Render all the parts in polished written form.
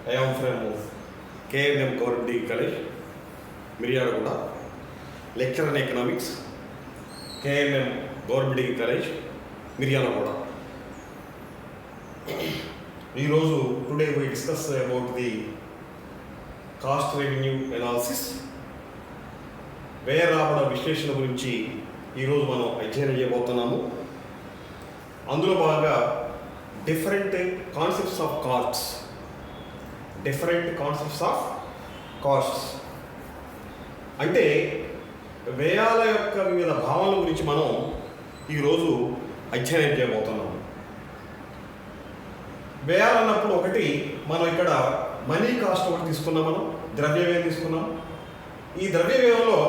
I am from KNM Government Degree College, Miryalaguda, lecturer in economics, KNM Government Degree College, Miryalaguda. Today we discuss about the cost revenue analysis. వ్యయ రాబడ విశ్లేషణ గురించి ఈరోజు మనం అధ్యయనం చేయబోతున్నాము. అందులో భాగంగా డిఫరెంట్ కాన్సెప్ట్స్ ఆఫ్ కాస్ట్స్ అంటే వ్యయాల యొక్క వివిధ భావనల గురించి మనం ఈరోజు అధ్యయనం చేయబోతున్నాము. వ్యయాలు అన్నప్పుడు ఒకటి మనం ఇక్కడ మనీ కాస్ట్ ఒకటి తీసుకున్నాం, మనం ద్రవ్య వ్యయం తీసుకున్నాం. ఈ ద్రవ్య వ్యయంలో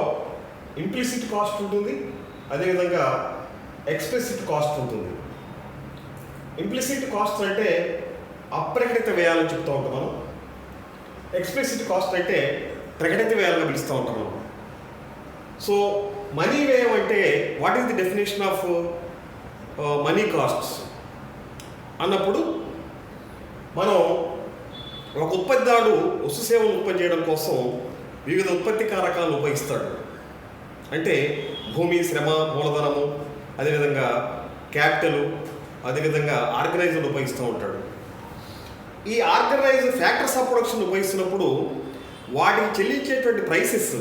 ఇంప్లిసిట్ కాస్ట్ ఉంటుంది, అదేవిధంగా ఎక్స్ప్లిసిట్ కాస్ట్ ఉంటుంది. ఇంప్లిసిట్ కాస్ట్ అంటే అప్రకటిత వ్యయాలని చెప్తూ ఉంటాం మనం. ఎక్స్ప్లిసిట్ కాస్ట్ అంటే ప్రకటిత వ్యయాలుగా పిలుస్తూ ఉంటాం మనం. సో మనీ వ్యయం అంటే what is the definition of money costs అన్నప్పుడు మనం ఒక ఉత్పత్తిదారుడు వస్తు సేవలు ఉత్పత్తి చేయడం కోసం వివిధ ఉత్పత్తి కారకాలను ఉపయోగిస్తాడు. అంటే భూమి, శ్రమ, మూలధనము, అదేవిధంగా క్యాపిటల్, అదేవిధంగా ఆర్గనైజర్లు ఉపయోగిస్తూ ఉంటాడు. ఈ ఆర్గనైజర్ ఫ్యాక్టర్స్ ఆఫ్ ప్రొడక్షన్ ఉపయోగిస్తున్నప్పుడు వాటికి చెల్లించేటువంటి ప్రైసెస్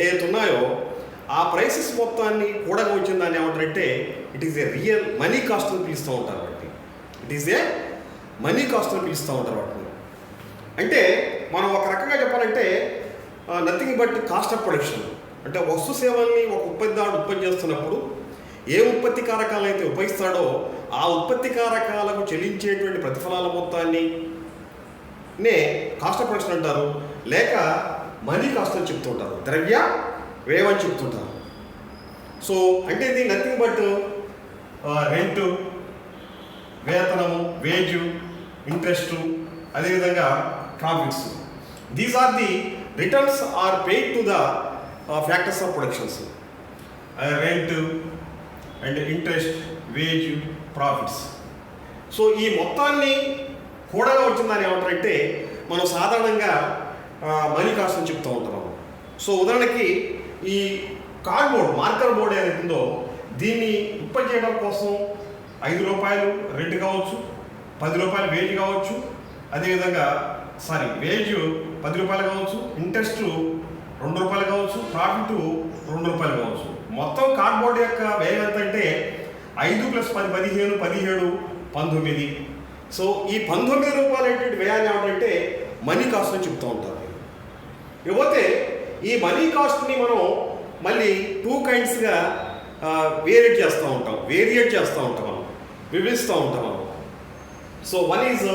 ఏవైతే ఉన్నాయో ఆ ప్రైసెస్ మొత్తాన్ని కూడా వచ్చిన దాన్ని ఏమంటారంటే it is a real money cost అని పిలుస్తూ ఉంటారు. వాటిని it is a money cost అని పిలుస్తూ ఉంటారు వాటిని. అంటే మనం ఒక రకంగా చెప్పాలంటే nothing but cost of production. అంటే వస్తు సేవల్ని ఒక ఉత్పత్తిదారుడు ఉత్పత్తి చేస్తున్నప్పుడు ఏ ఉత్పత్తి కారకాలను అయితే ఉపయోగిస్తాడో ఆ ఉత్పత్తి కారకాలకు చెల్లించేటువంటి ప్రతిఫలాల మొత్తాన్ని కాస్ట్ ఆఫ్ ప్రొడక్షన్ అంటారు, లేక మనీ కాస్ట్ అని చెప్తుంటారు, ద్రవ్య వ్యయం అని చెప్తుంటారు. సో అంటే ఇది నథింగ్ బట్ రెంటు, వేతనము, వేజు, ఇంట్రెస్టు, అదేవిధంగా profits. These are the returns are paid to the factors of productions. Rent and interest, wage, profits. So ఈ మొత్తాన్ని కూడా వచ్చిందని ఏమంటారంటే మనం సాధారణంగా మనీ కాస్ట్ అని చెప్తూ ఉంటాం. సో ఉదాహరణకి ఈ కార్డ్బోర్డ్, మార్కర్ బోర్డ్ ఏదైతుందో దీన్ని ఉత్పత్తి చేయడం కోసం 5 రూపాయలు రెంట్ కావచ్చు, 10 రూపాయలు వేజ్ కావచ్చు, అదేవిధంగా వేజ్ 10 రూపాయలు కావచ్చు, ఇంట్రెస్ట్ 2 రూపాయలు కావచ్చు, ప్రాఫిట్ 2 రూపాయలు కావచ్చు. మొత్తం కార్డ్బోర్డ్ యొక్క వ్యయం ఎంత అంటే 5 + 10 15, 17, 19. సో ఈ 19 రూపాయలు ఏంటంటే వ్యయాన్ని ఏమంటే మనీ కాస్ట్ అని చెప్తూ ఉంటారు. ఇకపోతే ఈ మనీ కాస్ట్ని మనం మళ్ళీ 2 కైండ్స్గా వేరియేట్ చేస్తూ ఉంటాం మనం, విభజిస్తూ ఉంటాం మనం. So one is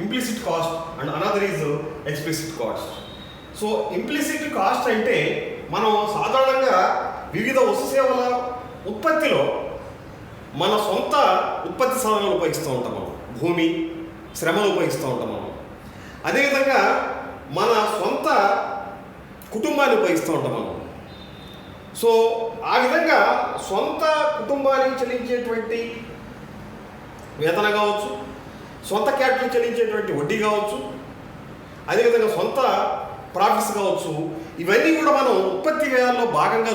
implicit cost and another is explicit cost. So implicit cost అంటే మనం సాధారణంగా వివిధ వస్తు సేవల ఉత్పత్తిలో మన సొంత ఉత్పత్తి సాధనాలు ఉపయోగిస్తూ ఉంటాం మనం, భూమి, శ్రమను ఉపయోగిస్తూ ఉంటాం మనం. అదేవిధంగా మన సొంత కుటుంబాన్ని ఉపయోగిస్తూ ఉంటాం మనం. సో ఆ విధంగా సొంత కుటుంబానికి చెల్లించేటువంటి వేతన కావచ్చు, సొంత క్యాపిటల్ చెల్లించేటువంటి వడ్డీ కావచ్చు, అదేవిధంగా సొంత ప్రాఫిట్స్ కావచ్చు. ఇవన్నీ కూడా మనం ఉత్పత్తి వ్యయాల్లో భాగంగా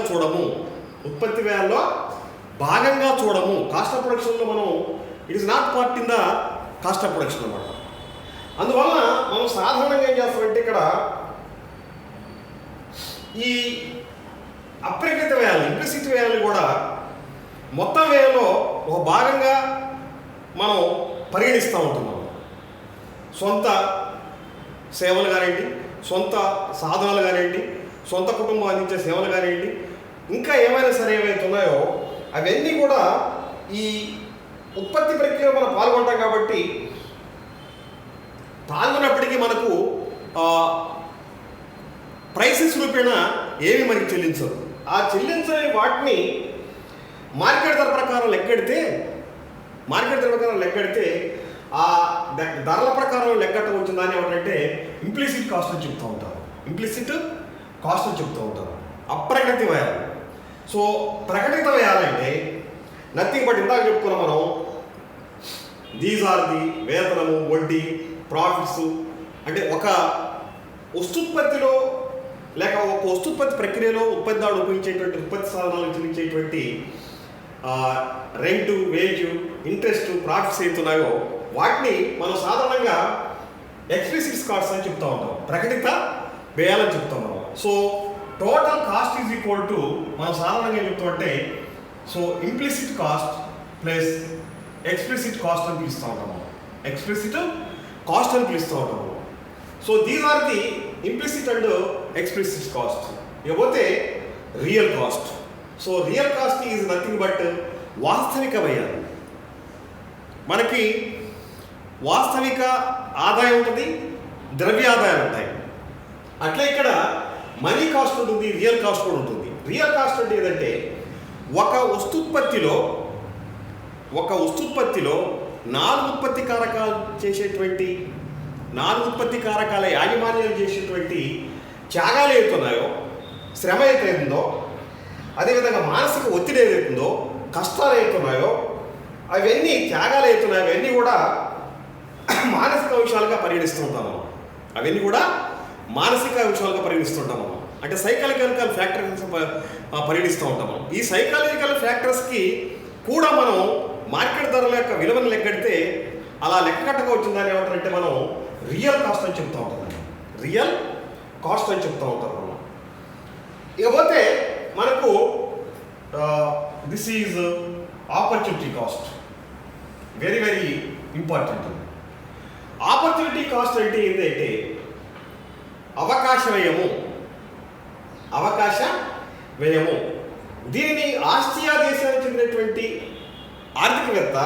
చూడము. కాస్ట్ ఆఫ్ ప్రొడక్షన్లో మనం it is not part in the cost of production అన్నమాట. అందువల్ల మనం సాధారణంగా ఏం చేస్తామంటే ఇక్కడ ఈ అప్రకటిత వ్యయాలు, ఇంప్లిసిట్ వ్యయాలు కూడా మొత్తం వ్యయంలో ఒక భాగంగా మనం పరిగణిస్తూ ఉంటున్నాం. సొంత సేవలు కానివ్వండి, సొంత సాధనాలు కానివ్వండి, సొంత కుటుంబం అందించే సేవలు కానివ్వండి, ఇంకా ఏమైనా సరే ఏవైతే ఉన్నాయో అవన్నీ కూడా ఈ ఉత్పత్తి ప్రక్రియలో మనం పాల్గొంటాం. కాబట్టి పాల్గొన్నప్పటికీ మనకు ప్రైసెస్ రూపేణ ఏమి మనకి చెల్లించరు. ఆ చెల్లించని వాటిని మార్కెట్ ధర ప్రకారం లెక్కెడితే ఆ ధరల ప్రకారం లెక్కటం వచ్చిన దాన్ని ఏమంటే ఇంప్లిసిట్ కాస్ట్ అని చెప్తూ ఉంటారు. అప్రకటిత వ్యయాలు. సో ప్రకటిత వ్యయాలంటే నథింగ్ బట్ ఇందాక చెప్పుకున్నాం మనం, దీస్ ఆర్ ది వేతనము, వడ్డీ, ప్రాఫిట్స్, అంటే ఒక వస్తుత్పత్తిలో లేక ఒక వస్తుత్పత్తి ప్రక్రియలో ఉత్పత్తిదారుడు ఉపయోగించేటువంటి ఉత్పత్తి సాధనాలు చెల్లించేటువంటి రెంటు, వేజ్, ఇంట్రెస్ట్, ప్రాఫిట్స్ ఏతున్నాయో వాటిని మనం సాధారణంగా ఎక్స్ప్లిసిట్ కాస్ట్ అని చెప్తా ఉంటాం, ప్రకటిత వ్యయాలని చెప్తాం మనం. So total cost is equal to మనం సాధారణంగా ఏం చెప్తామంటే so implicit cost plus explicit cost అని పిలుస్తూ ఉంటాము. ఎక్స్ప్లిసిట్ కాస్ట్ అని పిలుస్తూ ఉంటాము. So these are the implicit and explicit cost. ఇకపోతే real cost. So real cost is nothing but వాస్తవిక వ్యయాలు. మనకి వాస్తవిక ఆదాయం ఉంటుంది, ద్రవ్య ఆదాయాలు ఉంటాయి. అట్లా ఇక్కడ మనీ కాస్ట్ ఉంటుంది, రియల్ కాస్ట్ కూడా ఉంటుంది. రియల్ కాస్ట్ అంటే ఏదంటే ఒక వస్తుత్పత్తిలో 4 ఉత్పత్తి కారకాలు చేసేటువంటి 4 ఉత్పత్తి కారకాల యాజమాన్యాలు చేసేటువంటి త్యాగాలు ఏవైతున్నాయో, శ్రమ ఏదైతుందో, అదేవిధంగా మానసిక ఒత్తిడి ఏదైతుందో, కష్టాలు ఏవైతున్నాయో, అవన్నీ త్యాగాలు ఏవైతున్నాయో అవన్నీ కూడా మానసిక అంశాలుగా పరిగణిస్తూ ఉంటాం మనం. అవన్నీ కూడా మానసిక అంశాలుగా పరిగణిస్తుంటాం మనం. అంటే సైకాలజికల్ ఫ్యాక్టర్స్ పరిగణిస్తూ ఉంటాం మనం. ఈ సైకాలజికల్ ఫ్యాక్టర్స్కి కూడా మనం మార్కెట్ ధరల యొక్క విలువను లెక్కెడితే అలా లెక్క కట్టగా వచ్చిందని ఏమంటారంటే మనం రియల్ కాస్ట్ అని చెప్తూ ఉంటాం. రియల్ కాస్ట్ అని చెప్తూ ఉంటాం మనం. ఇకపోతే మనకు this is opportunity cost. Very very important. Opportunity cost అంటే ఏంటంటే అవకాశ వ్యయము. దీనిని ఆస్ట్రియా దేశానికి చెందినటువంటి ఆర్థికవేత్త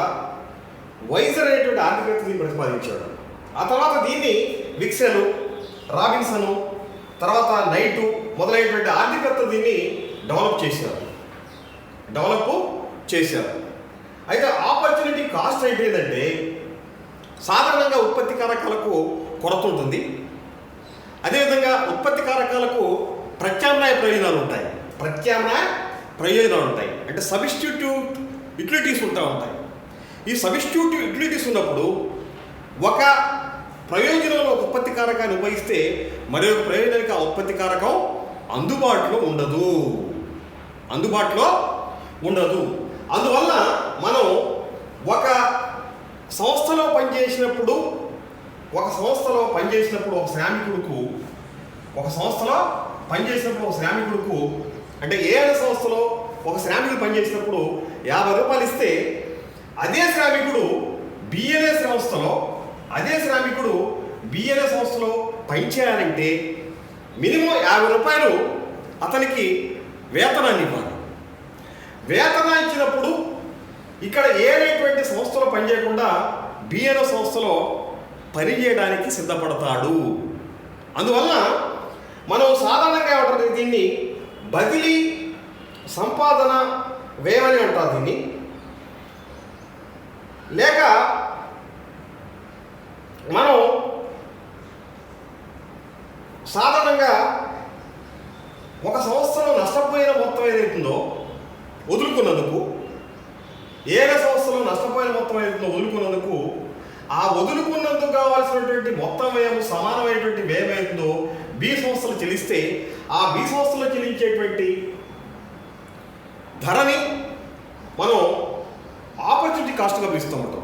వైజర్ అనేటువంటి ఆర్థికవేత్త దీన్ని ప్రతిపాదించాడు. ఆ తర్వాత దీన్ని విక్సెల్, రాబిన్సన్, తర్వాత నైటు మొదలైనటువంటి ఆర్థికవేత్తలు దీన్ని డెవలప్ చేశారు. అయితే ఆపర్చునిటీ కాస్ట్ అంటే ఏంటంటే సాధారణంగా ఉత్పత్తి కారకాలకు కొరత ఉంటుంది. అదేవిధంగా ఉత్పత్తి కారకాలకు ప్రత్యామ్నాయ ప్రయోజనాలు ఉంటాయి. అంటే సబ్స్టిట్యూట్ యుటిలిటీస్ ఉంటాయి. ఈ సబ్స్టిట్యూట్ యుటిలిటీస్ ఉన్నప్పుడు ఒక ప్రయోజనంలో ఒక ఉత్పత్తి కారకాన్ని ఉపయోగిస్తే మరొక ప్రయోజనానికి ఆ ఉత్పత్తి కారకం అందుబాటులో ఉండదు. అందువల్ల మనం ఒక సంస్థలో పనిచేసినప్పుడు ఒక శ్రామికుడుకు అంటే ఏదైనా సంస్థలో ఒక శ్రామికుడు పనిచేసినప్పుడు 50 రూపాయలు ఇస్తే అదే శ్రామికుడు బిఎల్ఏ సంస్థలో పనిచేయాలంటే మినిమం 50 రూపాయలు అతనికి వేతనాన్ని ఇవ్వాలి. వేతనం ఇచ్చినప్పుడు ఇక్కడ ఏదైనటువంటి సంస్థలో పనిచేయకుండా బిఎల్ఏ సంస్థలో పనిచేయడానికి సిద్ధపడతాడు. అందువల్ల మనం సాధారణంగా ఏమంటారు దీన్ని బదిలీ సంపాదన వ్యయం అని అంటారు దీన్ని. లేక మనం సాధారణంగా ఒక సంస్థలో నష్టపోయిన మొత్తం ఏదైతుందో వదులుకున్నందుకు ఆ వదులుకున్నందుకు కావాల్సినటువంటి మొత్తం వ్యయం సమానమైనటువంటి వ్యయం అవుతుందో బి సంస్థలు చెల్లిస్తే ఆ బి సంస్థలో చెల్లించేటువంటి ధరని మనం ఆపర్చునిటీ కాస్ట్గా పిలుస్తూ ఉంటాం.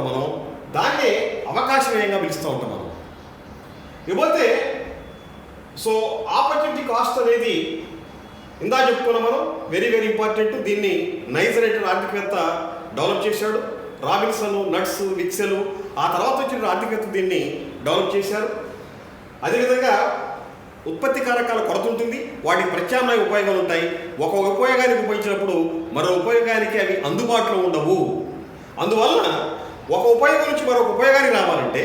మనం దాన్నే అవకాశ వ్యయంగా పిలుస్తూ ఉంటాం మనం. ఇకపోతే సో ఆపర్చునిటీ కాస్ట్ అనేది ఇందా చెప్పుకున్నాం మనం, వెరీ వెరీ ఇంపార్టెంట్. దీన్ని నైస్ అనేటువంటి ఆర్థికవేత్త డెవలప్ చేశాడు. రాబిన్సన్, నట్స్, విక్సెల్ ఆ తర్వాత వచ్చిన ఆర్థికవేత్త దీన్ని డెవలప్ చేశారు. అదేవిధంగా ఉత్పత్తి కారకాల కొరత ఉంటుంది, వాటికి ప్రత్యామ్నాయ ఉపయోగాలు ఉంటాయి. ఒక ఉపయోగానికి ఉపయోగించినప్పుడు మరో ఉపయోగానికి అవి అందుబాటులో ఉండవు. అందువలన ఒక ఉపయోగం నుంచి మరొక ఉపయోగానికి రావాలంటే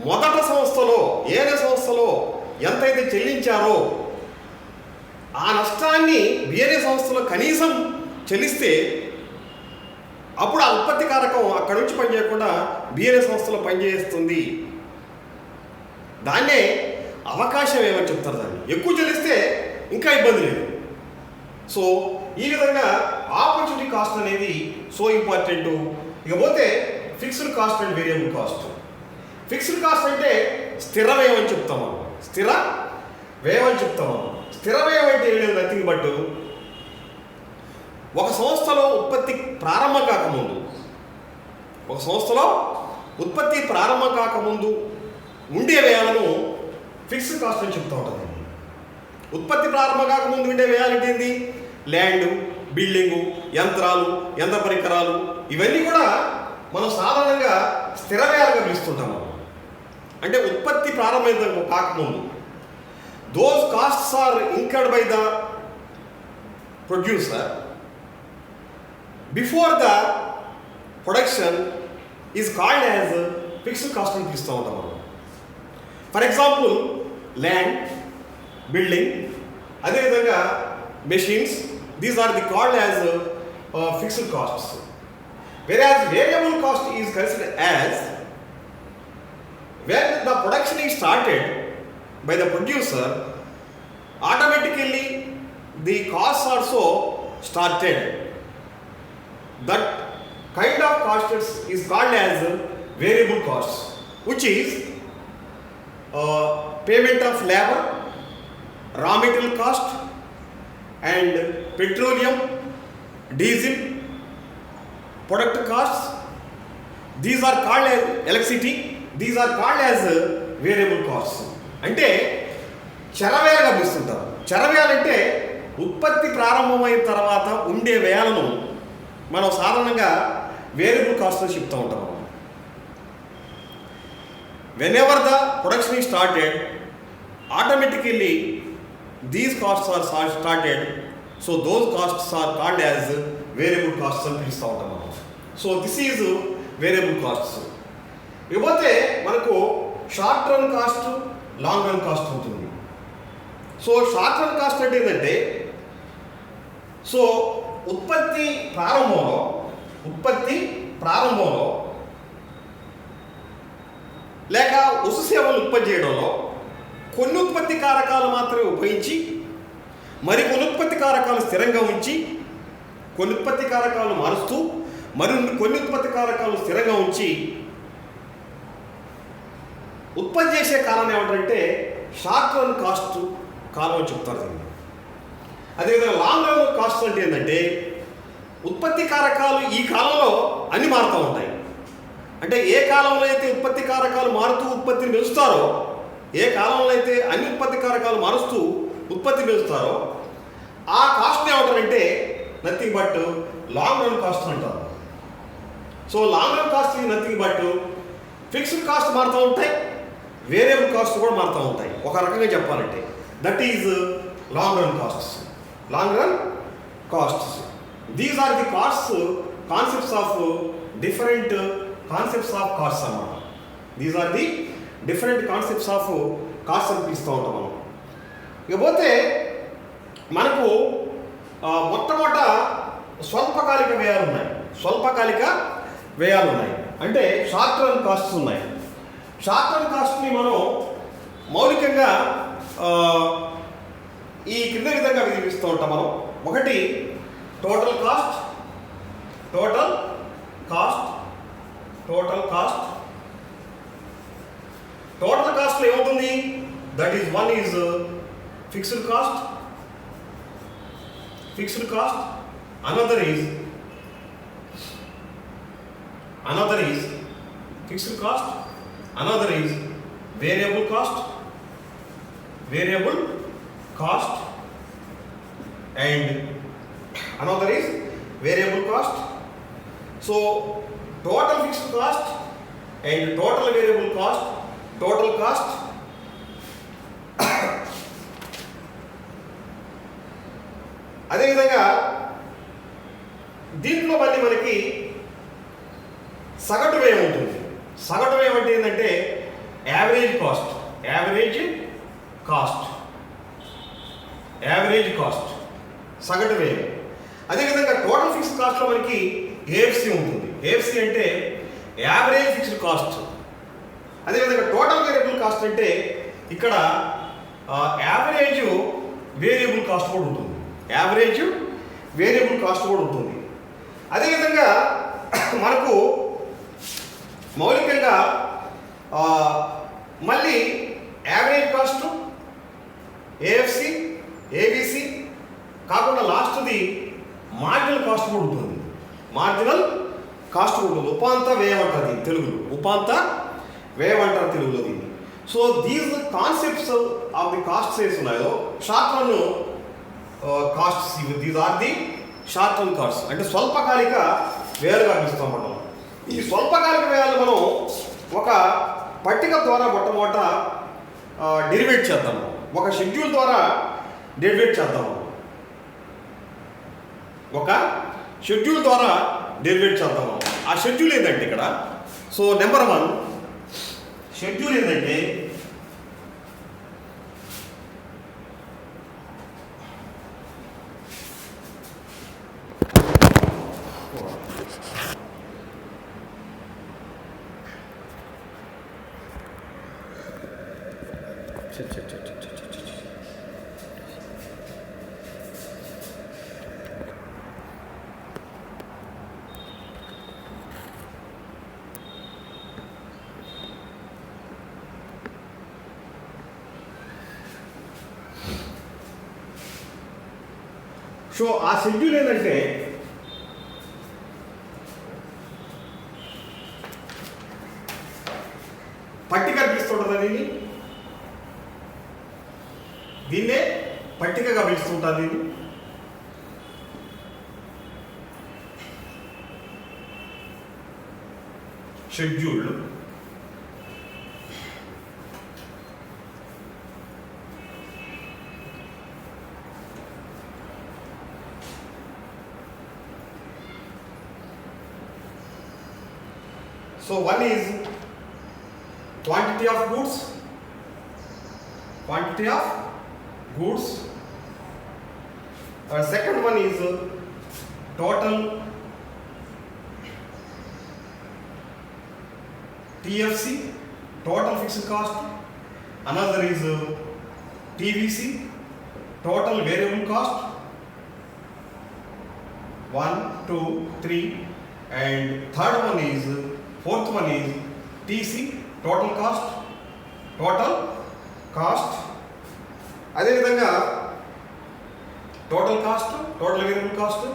మొదట ఏదే సంస్థలో ఎంతైతే చెల్లించారో ఆ నష్టాన్ని వేరే సంస్థలో కనీసం చెల్లిస్తే అప్పుడు ఆ ఉత్పత్తి కారకం అక్కడి నుంచి పనిచేయకుండా వేరే సంస్థలో పనిచేస్తుంది. దాన్నే అవకాశం ఏమని చెప్తారు. దాన్ని ఎక్కువ చెల్లిస్తే ఇంకా ఇబ్బంది లేదు. సో ఈ విధంగా ఆపర్చునిటీ కాస్ట్ అనేది సో ఇంపార్టెంట్. ఇకపోతే fixed cost and variable cost. Fixed cost అంటే స్థిర వ్యయం అని చెప్తాం మనం. స్థిర వ్యయం అని చెప్తాం మనం. స్థిర వ్యయం అంటే ఏం లేదు, నథింగ్ బట్ ఒక సంస్థలో ఉత్పత్తి ప్రారంభం కాకముందు ఉండే వ్యయాలను ఫిక్స్డ్ కాస్ట్ అని చెప్తూ ఉంటుంది. ఉత్పత్తి ప్రారంభం కాకముందు ఉండే వ్యయాలు ఏంటి? ల్యాండ్, బిల్డింగు, యంత్రాలు, యంత్ర పరికరాలు, ఇవన్నీ కూడా మనం సాధారణంగా స్థిర వ్యయాలుగా పిలుస్తుంటాం. అంటే ఉత్పత్తి ప్రారంభం కాకముందు. Those costs are incurred by the producer before the production is called as fixed cost అని పిలుస్తూ ఉంటాం మనం. ఫర్ ఎగ్జాంపుల్ ల్యాండ్, బిల్డింగ్, అదేవిధంగా machines, these are the called as fixed costs. Whereas variable cost is considered as when the production is started by the producer, automatically the costs also started. That kind of costs is called as variable costs, which is payment of labor, raw material cost, and petroleum, diesel, product costs. These are called as electricity. These are called as variable costs. అంటే చరవ్యయాలుగా పిలుస్తుంటారు. చరవ్యయాలంటే ఉత్పత్తి ప్రారంభమైన తర్వాత ఉండే వ్యయాలను మనం సాధారణంగా variable cost అని చెప్తూ ఉంటాం. Whenever the production is started, automatically these costs are started. So those costs are called as variable costs అని పిలుస్తూ ఉంటాం మనం. So this is variable costs. ఇకపోతే మనకు short run cost, long run cost ఉంటుంది. సో షార్ట్ రన్ కాస్ట్ అంటే ఏంటంటే, so ఉత్పత్తి ప్రారంభంలో లేక వస్తు సేవలు ఉత్పత్తి చేయడంలో కొన్ని ఉత్పత్తి కారకాలు మాత్రమే ఉపయోగించి, మరి కొన్ని ఉత్పత్తి కారకాలు స్థిరంగా ఉంచి, కొన్ని ఉత్పత్తి కారకాలను మారుస్తూ, మరి కొన్ని ఉత్పత్తి కారకాలు స్థిరంగా ఉంచి ఉత్పత్తి చేసే కాలాన్ని ఏమంటారంటే షార్ట్ రన్ కాస్ట్ కాలం అని చెప్తారు దీన్ని. అదేవిధంగా లాంగ్ రన్ కాస్ట్ అంటే ఏంటంటే, ఉత్పత్తి కారకాలు ఈ కాలంలో అన్నీ మారుతూ ఉంటాయి. అంటే ఏ కాలంలో అయితే ఉత్పత్తి కారకాలు మారుతూ ఉత్పత్తిని పెంచుతారో, ఏ కాలంలో అయితే అన్ని ఉత్పత్తి కారకాలు మారుస్తూ ఉత్పత్తి పెంచుతారో ఆ కాస్ట్ని ఏమంటారంటే nothing but long run cost అంటారు. సో లాంగ్ రన్ కాస్ట్ ఇది నథింగ్ బట్ ఫిక్స్డ్ కాస్ట్ మారుతూ ఉంటాయి, వేరియబుల్ కాస్ట్ కూడా మారుతూ ఉంటాయి. ఒక రకంగా చెప్పాలంటే that is long run costs. Long run costs, these are the costs, concepts of different concepts of costs అన్నమాట. These are the different concepts of cost అని పిలుస్తూ ఉంటాం మనం. ఇకపోతే మనకు మొట్టమొదట స్వల్పకాలిక వ్యయాలు ఉన్నాయి. అంటే షార్ట్ రన్ కాస్ట్స్ ఉన్నాయి. షార్ట్ రన్ కాస్ట్ని మనం మౌలికంగా ఈ క్రింద విధంగా విధిస్తూ ఉంటాం మనం. ఒకటి టోటల్ కాస్ట్లో ఏమవుతుంది? That is one is fixed cost, another is fixed cost, another is variable cost, and another is variable cost. So total fixed cost and total variable cost, total cost అదేవిధంగా దీంట్లో మళ్ళీ మనకి సగటు వ్యయం ఉంటుంది. సగటు వ్యయం అంటే ఏంటంటే యావరేజ్ కాస్ట్, సగటు వ్యయం. అదేవిధంగా టోటల్ ఫిక్స్డ్ కాస్ట్లో మనకి ఏఎఫ్సి ఉంటుంది. ఏఎఫ్సి అంటే యావరేజ్ ఫిక్స్డ్ కాస్ట్. అదేవిధంగా టోటల్ వేరియబుల్ కాస్ట్ అంటే ఇక్కడ యావరేజ్ వేరియబుల్ కాస్ట్ కూడా ఉంటుంది. అదేవిధంగా మనకు ఏఎఫ్సి, ఏబిసి కాకుండా లాస్ట్ది మార్జినల్ కాస్ట్ కూడా ఉంటుంది. మార్జినల్ కాస్ట్ ఉంటుంది. ఉపాంత వ్యయం అంటారు దీన్ని తెలుగులో. ఉపాంత వ్యయం అంటారు తెలుగులో దీన్ని. So these concepts of the costs ఏస్ ఉన్నాయో short run costs, these are the short run costs, అంటే స్వల్పకాలిక వ్యయాలుగా పిలుస్తాం మనం. ఈ స్వల్పకాలిక వ్యయాలు మనం ఒక పట్టిక ద్వారా మొట్టమొదట డెరివేట్ చేద్దాము. ఒక షెడ్యూల్ ద్వారా డెరివేట్ చేద్దాము. ఒక షెడ్యూల్ ద్వారా డెరివేట్ చేద్దాము. ఆ షెడ్యూల్ ఏంటంటే ఇక్కడ, సో నెంబర్ 1 షెడ్యూల్ ఏంటంటే సో ఆ షెడ్యూల్ ఏంటంటే పట్టిక పిలుస్తుంటుంది. దీన్నే పట్టికగా పిలుస్తుంటుంది. Schedule So one is quantity of goods, second one is total TFC, total fixed cost. Another is TVC, total variable cost. 1, 2, 3, and fourth one is TC, total cost. అదే విధంగా total cost, total variable cost,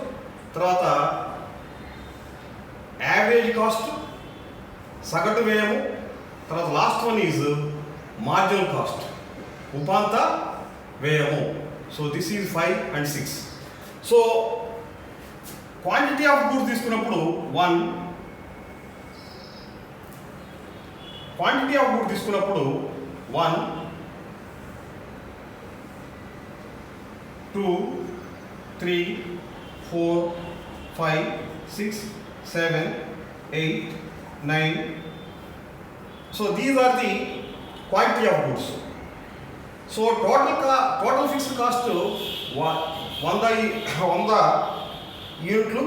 తర్వాత average cost, సగటు వ్యయము, తర్వాత last one is marginal cost, ఉపాంత వ్యయము. So this is 5 and 6. So quantity of goods తీసుకున్నప్పుడు 1, quantity of goods తీసుకున్నప్పుడు 1, 2, 3, 4, 5, 6, 7, 8, 9. So these are the quantity of goods. So total fixed cost 100 యూనిట్లు,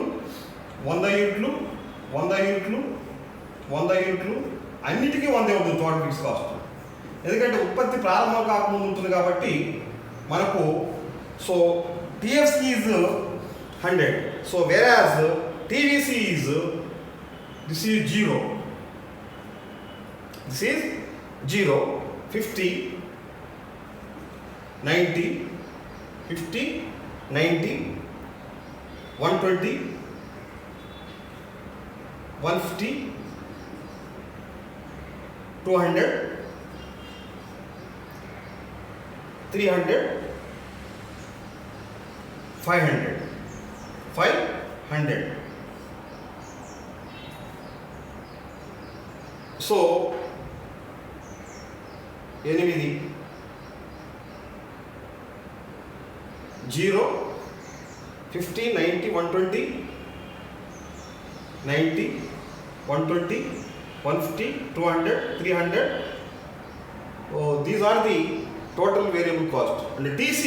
100 యూనిట్లు, 100 యూనిట్లు, 100 యూనిట్లు, అన్నిటికీ 100 ఉంటుంది టోటల్ ఫిక్స్ కాస్ట్. ఎందుకంటే ఉత్పత్తి ప్రారంభం కాకముందు ఉంటుంది కాబట్టి మనకు. So TFC is 100. So average TVC is this is 0. This is 0, 50, 90, 50, 90, 120, 150, 200, 300, 500. So 8, 0, 50, 90, 120, 90, 120, 150, 200, 300. These are the total variable cost. And the TC,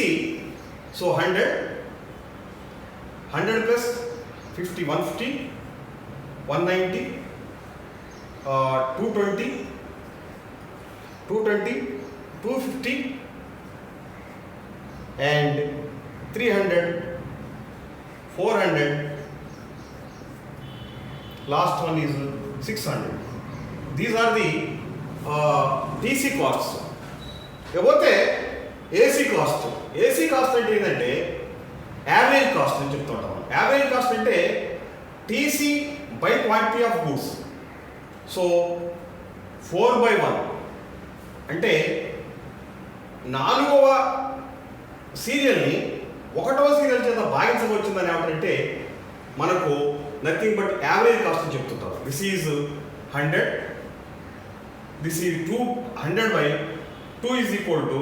so 100 plus 50, 150, 190, 220, 250, and 300, 400. Last one is 600. These are the TC costs. ఇకపోతే AC cost. AC cost అంటే ఏంటంటే average cost అని చెప్తుంటాం. Average cost అంటే TC by quantity of goods. So 4/1 అంటే 4వ సీరియల్ని 1వ serial చేత భాగించవచ్చిందని ఏమంటే మనకు నథింగ్ బట్ యావరేజ్ కాస్ట్ అని చెప్తుంటారు. This is 100, this is 100/2 is equal to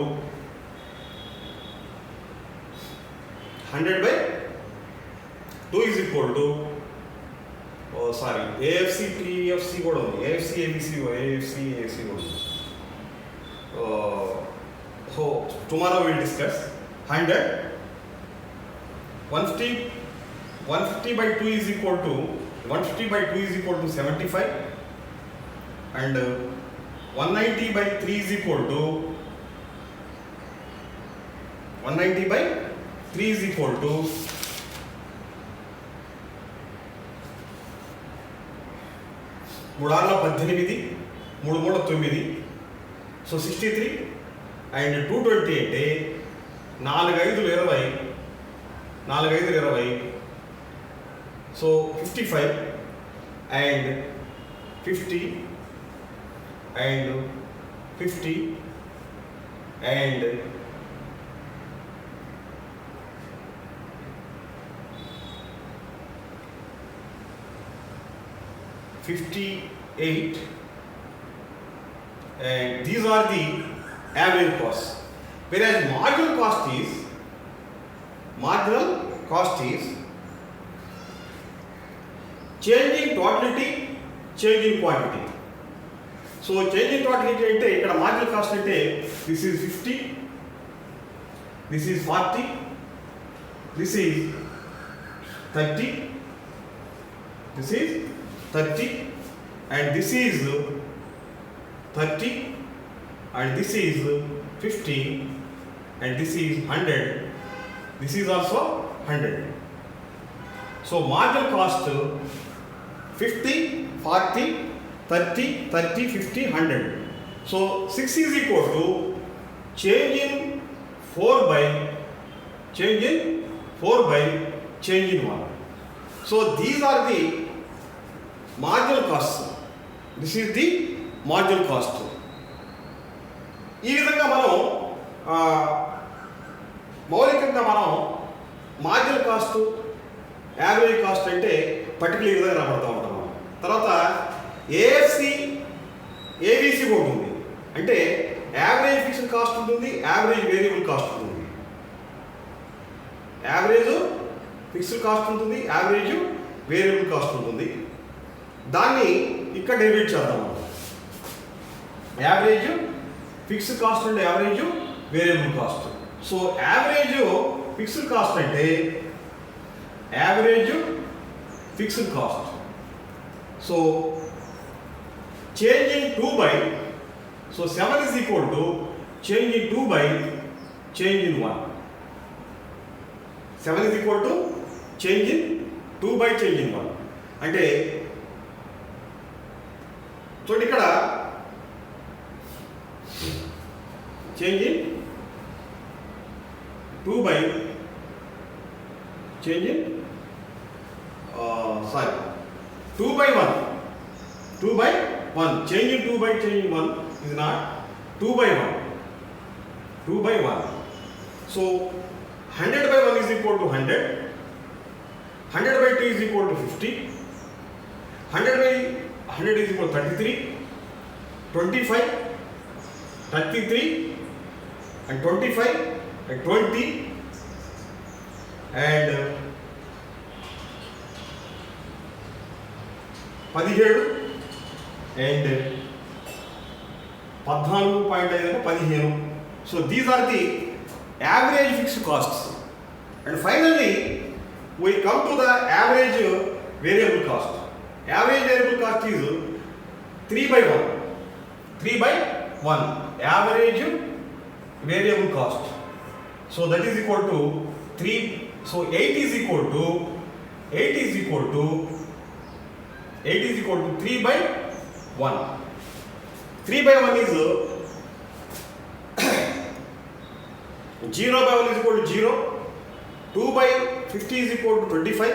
100/2 is equal to sorry AFC TFC కూడా ఉంది, ఏఎఫ్సి ఏబిసి ఏఎఫ్సి ఏఎఫ్సి కూడా ఉంది. So tomorrow will discuss 100. 150/2 is equal to 75, and 190/3 is equal to 190/3 is equal to 3/18, 3/9, so 63, and 220 అంటే 4/5 20, so 55 and 50 and 50 and 58, and these are the average costs. Whereas marginal cost is change in totality, change in quantity. So change in totality అంటే ఇక్కడ marginal cost అంటే this is 50, this is 40, this is 30, this is 30, and this is 30, and this is 50, and this is 100, this is also 100. So marginal cost 50, 40, 30, 50, 100. So 6 is equal to change in 4 by change in 1. So these are the marginal costs. This is the marginal cost. ఈ విధంగా మనం మౌలికంగా మనం marginal cost, average cost అంటే particular విధంగా రాబడుతూ ఉంటాం. తర్వాత ఏఎఫ్సి ఏబిసి కూడా ఉంటుంది. అంటే యావరేజ్ ఫిక్స్డ్ కాస్ట్ ఉంటుంది, యావరేజ్ వేరియబుల్ కాస్ట్ ఉంటుంది. యావరేజ్ ఫిక్స్డ్ కాస్ట్ ఉంటుంది, యావరేజ్ వేరియబుల్ కాస్ట్ ఉంటుంది. దాన్ని ఇక్కడ డెరివేట్ చేద్దాం. యావరేజ్ ఫిక్స్డ్ కాస్ట్ అంటే average variable cost. So average fixed cost అంటే average fixed cost. So change in 2 by, సో 7 is equal to change in 2 by change in 1. 7 is equal to change in 2 by change in 1. అంటే చూడండి ఇక్కడ change in 2 by change in 2 by 1. 2 by 1. Change in 2 by change in 1 is not 2 by 1. 2 by 1. So 100/1 is equal to 100. 100/2 is equal to 50. 100/100 is equal to 33. 25, 33, and 25, and 20, and 17, and 14.15. So these are the average fixed costs. And finally we come to the average variable cost. Average variable cost is 3/1. 3/1 average variable cost. So that is equal to 3. So 8 is equal to 3/1. 3/1 is 0 by 1 is equal to 0. 2 by 50 is equal to 25.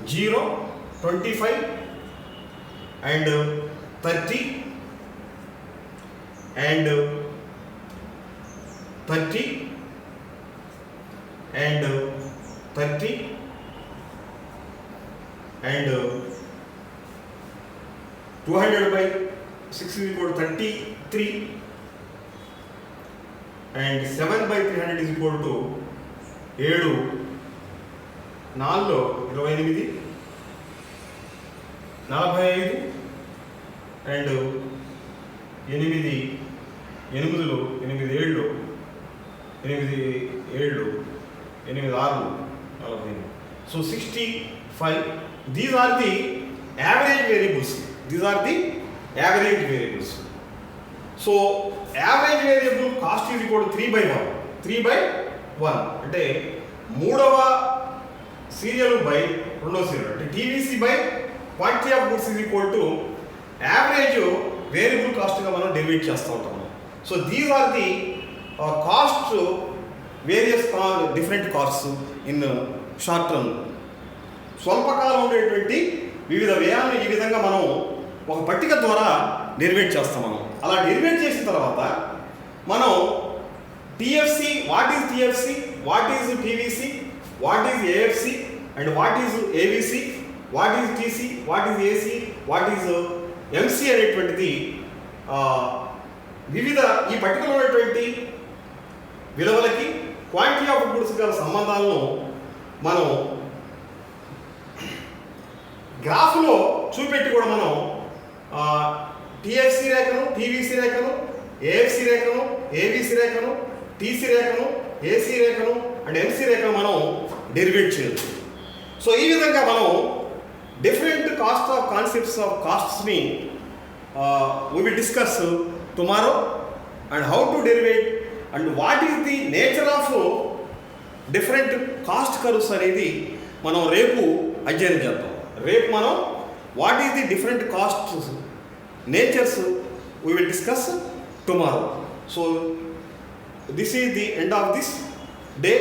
0, 25 and 30 and 30 and 30 and 200 by 6 is equal to 33 and 7 by 300 is equal to 7 4 28 45 and 8 8 8 8 7 8 7 8 6 so 65. These are the average variables. So average variable cost is equal to 3 by 1. 3 by 1 అంటే మూడవ serial by రెండవ serial అంటే TVC by quantity of goods is equal to average variable కాస్ట్గా మనం derivate చేస్తూ ఉంటాం. So these are the cost various different costs in short term. స్వల్పకాలం ఉండేటువంటి వివిధ వ్యయాలను ఈ విధంగా మనం ఒక పట్టిక ద్వారా డెరివేట్ చేస్తాం. అలా డెరివేట్ చేసిన తర్వాత మనం TFC, what is TFC, what is TVC, what is AFC and what is AVC, what is TC, what is AC, what is MC అనేటువంటిది వివిధ ఈ పట్టికలో ఉన్నటువంటి విలువలకి క్వాంటిటీ ఆఫ్ గుడ్స్ గల సంబంధాలను మనం గ్రాఫ్లో చూపెట్టి కూడా మనం టిఎఫ్సి రేఖను, టీవీసీ రేఖను, ఏఎఫ్సి రేఖను, ఏవిసి రేఖను, టీసీ రేఖను, ఏసీ రేఖను అండ్ ఎంసీ రేఖను మనం డెరివేట్ చేయొచ్చు. సో ఈ విధంగా మనం డిఫరెంట్ కాన్సెప్ట్స్ ఆఫ్ కాస్ట్స్ని we will discuss tomorrow and how to derivate and what is the nature of different cost curves అనేది మనం రేపు అధ్యయనం చేద్దాం. రేపు మనం what is the different cost natures we will discuss tomorrow. So this is the end of this day.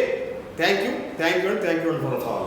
Thank you and for all.